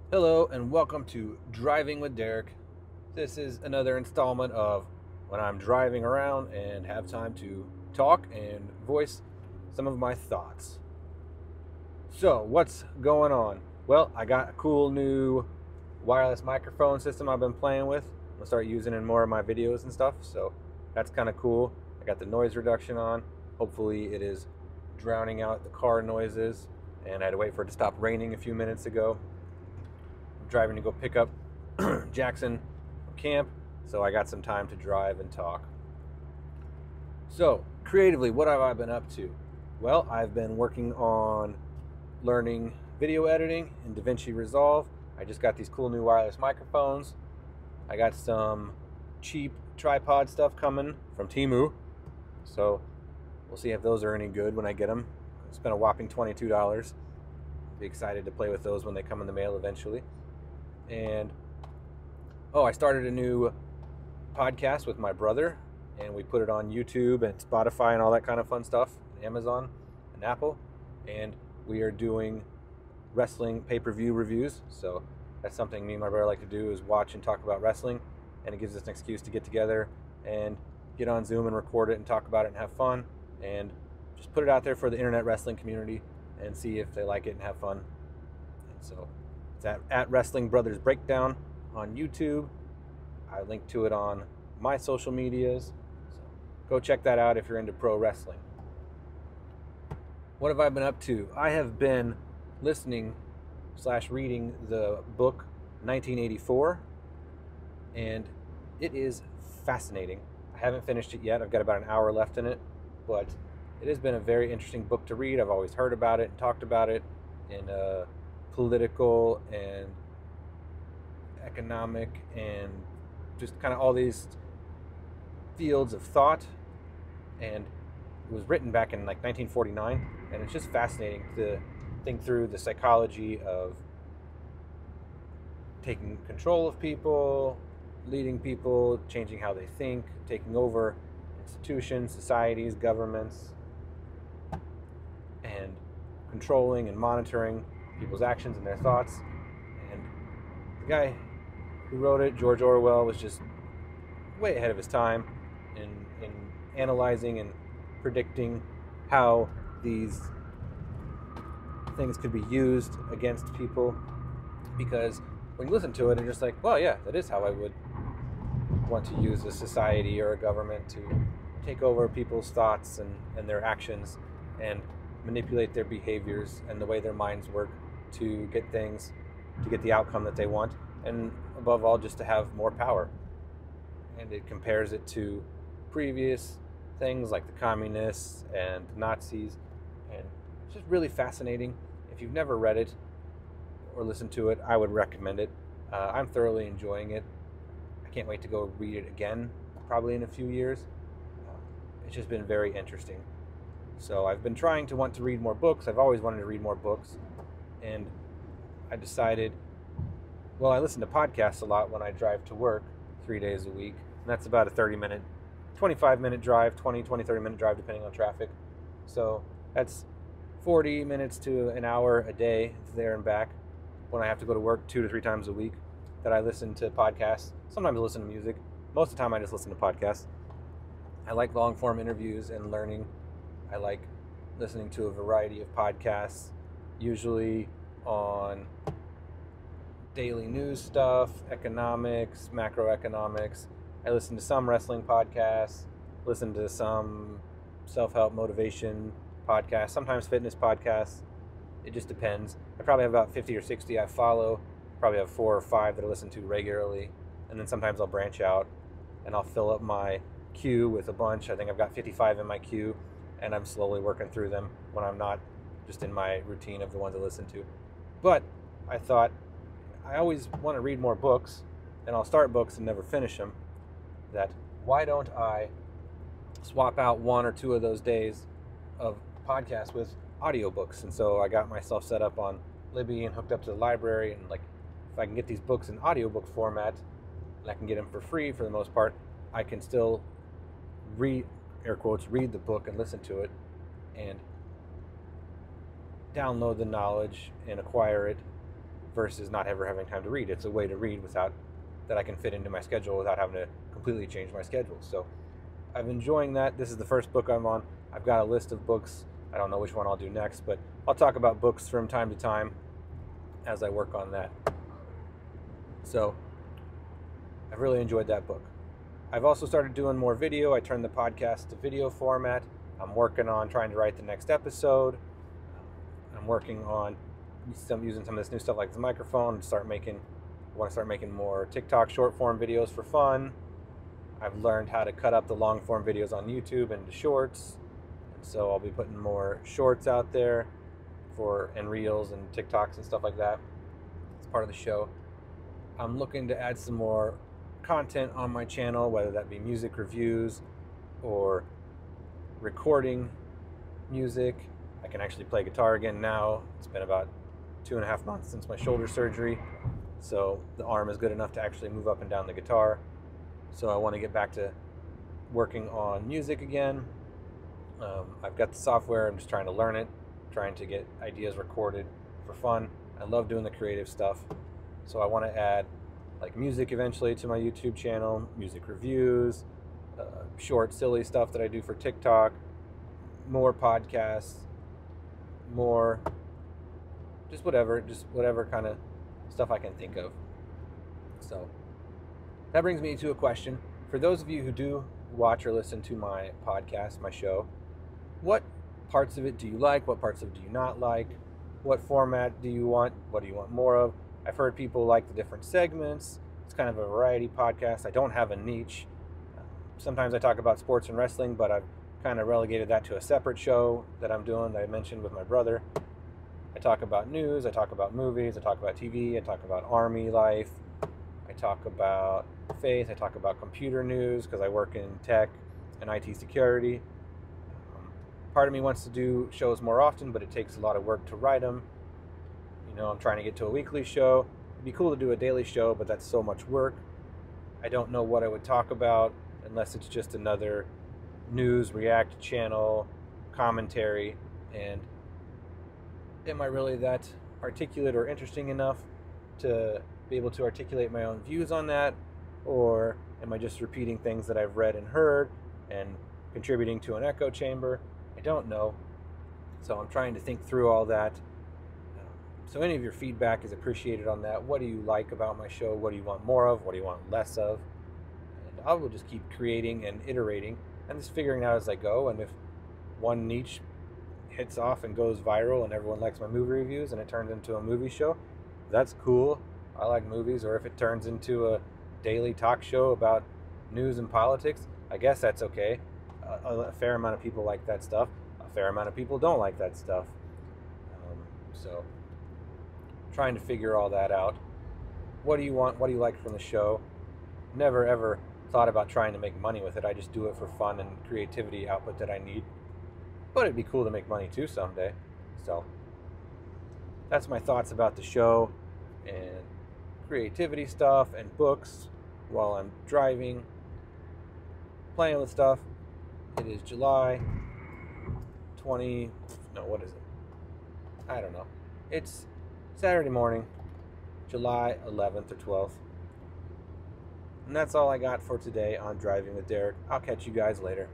Hello and welcome to Driving with Derek. This is another installment of when I'm driving around and have time to talk and voice some of my thoughts. So, what's going on? Well, I got a cool new wireless microphone system I've been playing with. I'm gonna start using it in more of my videos and stuff, so that's kind of cool. I got the noise reduction on. Hopefully, it is drowning out the car noises. And I had to wait for it to stop raining a few minutes ago. Driving to go pick up Jackson from camp, so I got some time to drive and talk. So, creatively, what have I been up to? Well, I've been working on learning video editing in DaVinci Resolve. I just got these cool new wireless microphones. I got some cheap tripod stuff coming from Temu, so we'll see if those are any good when I get them. I spent a whopping $22. Be excited to play with those when they come in the mail eventually. And I started a new podcast with my brother, and we put it on YouTube and Spotify and all that kind of fun stuff, and Amazon and Apple. And we are doing wrestling pay-per-view reviews. So that's something me and my brother like to do, is watch and talk about wrestling, and it gives us an excuse to get together and get on Zoom and record it and talk about it and have fun, and just put it out there for the internet wrestling community and see if they like it and have fun. And so it's at Wrestling Brothers Breakdown on YouTube. I link to it on my social medias. So go check that out if you're into pro wrestling. What have I been up to? I have been listening / reading the book 1984, and it is fascinating. I haven't finished it yet. I've got about an hour left in it, but it has been a very interesting book to read. I've always heard about it and talked about it in political and economic and just kind of all these fields of thought. And it was written back in like 1949, and it's just fascinating to think through the psychology of taking control of people, leading people, changing how they think, taking over institutions, societies, governments, and controlling and monitoring people's actions and their thoughts. And the guy who wrote it, George Orwell, was just way ahead of his time in analyzing and predicting how these things could be used against people. Because when you listen to it, you're just like, well, yeah, that is how I would want to use a society or a government to take over people's thoughts and their actions and manipulate their behaviors and the way their minds work to get the outcome that they want, and above all, just to have more power. And it compares it to previous things like the communists and the Nazis, and it's just really fascinating. If you've never read it or listened to it, I would recommend it. I'm thoroughly enjoying it. I can't wait to go read it again, probably in a few years. It's just been very interesting. So I've been trying to want to read more books. I've always wanted to read more books. And I decided, well, I listen to podcasts a lot when I drive to work 3 days a week. And that's about a 25-minute drive, 30-minute drive, depending on traffic. So that's 40 minutes to an hour a day there and back when I have to go to work 2 to 3 times a week that I listen to podcasts. Sometimes I listen to music. Most of the time I just listen to podcasts. I like long-form interviews and learning. I like listening to a variety of podcasts, usually on daily news stuff, economics, macroeconomics. I listen to some wrestling podcasts, listen to some self-help motivation podcasts, sometimes fitness podcasts. It just depends. I probably have about 50 or 60 I follow. Probably have 4 or 5 that I listen to regularly. And then sometimes I'll branch out and I'll fill up my queue with a bunch. I think I've got 55 in my queue, and I'm slowly working through them when I'm not just in my routine of the ones I listen to. But I thought, I always want to read more books, and I'll start books and never finish them. That why don't I swap out 1 or 2 of those days of podcasts with audiobooks? And so I got myself set up on Libby and hooked up to the library, and like, if I can get these books in audiobook format, and I can get them for free for the most part, I can still read the book and listen to it and download the knowledge and acquire it versus not ever having time to read. It's a way to read without that I can fit into my schedule without having to completely change my schedule. So I'm enjoying that. This is the first book I'm on. I've got a list of books. I don't know which one I'll do next, but I'll talk about books from time to time as I work on that. So I've really enjoyed that book. I've also started doing more video. I turned the podcast to video format. I'm working on trying to write the next episode. I'm working on using some of this new stuff like the microphone and I want to start making more TikTok short form videos for fun. I've learned how to cut up the long form videos on YouTube into shorts. And so I'll be putting more shorts out there and reels and TikToks and stuff like that. It's part of the show. I'm looking to add some more content on my channel, whether that be music reviews or recording music. I can actually play guitar again now. It's been about 2.5 months since my shoulder surgery, so the arm is good enough to actually move up and down the guitar. So I want to get back to working on music again. I've got the software. I'm just trying to learn it, trying to get ideas recorded for fun. I love doing the creative stuff, so I want to add like music eventually to my YouTube channel, music reviews, short silly stuff that I do for TikTok, more podcasts, more just whatever kind of stuff I can think of. So that brings me to a question. For those of you who do watch or listen to my podcast, my show, what parts of it do you like? What parts of it do you not like? What format do you want? What do you want more of? I've heard people like the different segments. It's kind of a variety podcast. I don't have a niche. Sometimes I talk about sports and wrestling, but I've kind of relegated that to a separate show that I'm doing that I mentioned with my brother. I talk about news, I talk about movies, I talk about TV, I talk about army life, I talk about faith, I talk about computer news because I work in tech and IT security. Part of me wants to do shows more often, but it takes a lot of work to write them. I'm trying to get to a weekly show. It'd be cool to do a daily show, but that's so much work. I don't know what I would talk about unless it's just another news react channel, commentary, and am I really that articulate or interesting enough to be able to articulate my own views on that? Or am I just repeating things that I've read and heard and contributing to an echo chamber? I don't know. So I'm trying to think through all that. So any of your feedback is appreciated on that. What do you like about my show? What do you want more of? What do you want less of? And I will just keep creating and iterating and just figuring out as I go. And if one niche hits off and goes viral and everyone likes my movie reviews and it turns into a movie show, that's cool. I like movies. Or if it turns into a daily talk show about news and politics, I guess that's okay. A fair amount of people like that stuff. A fair amount of people don't like that stuff. So trying to figure all that out. What do you want? What do you like from the show? Never ever thought about trying to make money with it. I just do it for fun and creativity output that I need. But it'd be cool to make money too someday. So that's my thoughts about the show and creativity stuff and books while I'm driving, playing with stuff. It is July 20, no, what is it? I don't know. It's Saturday morning, July 11th or 12th. And that's all I got for today on Driving with Derek. I'll catch you guys later.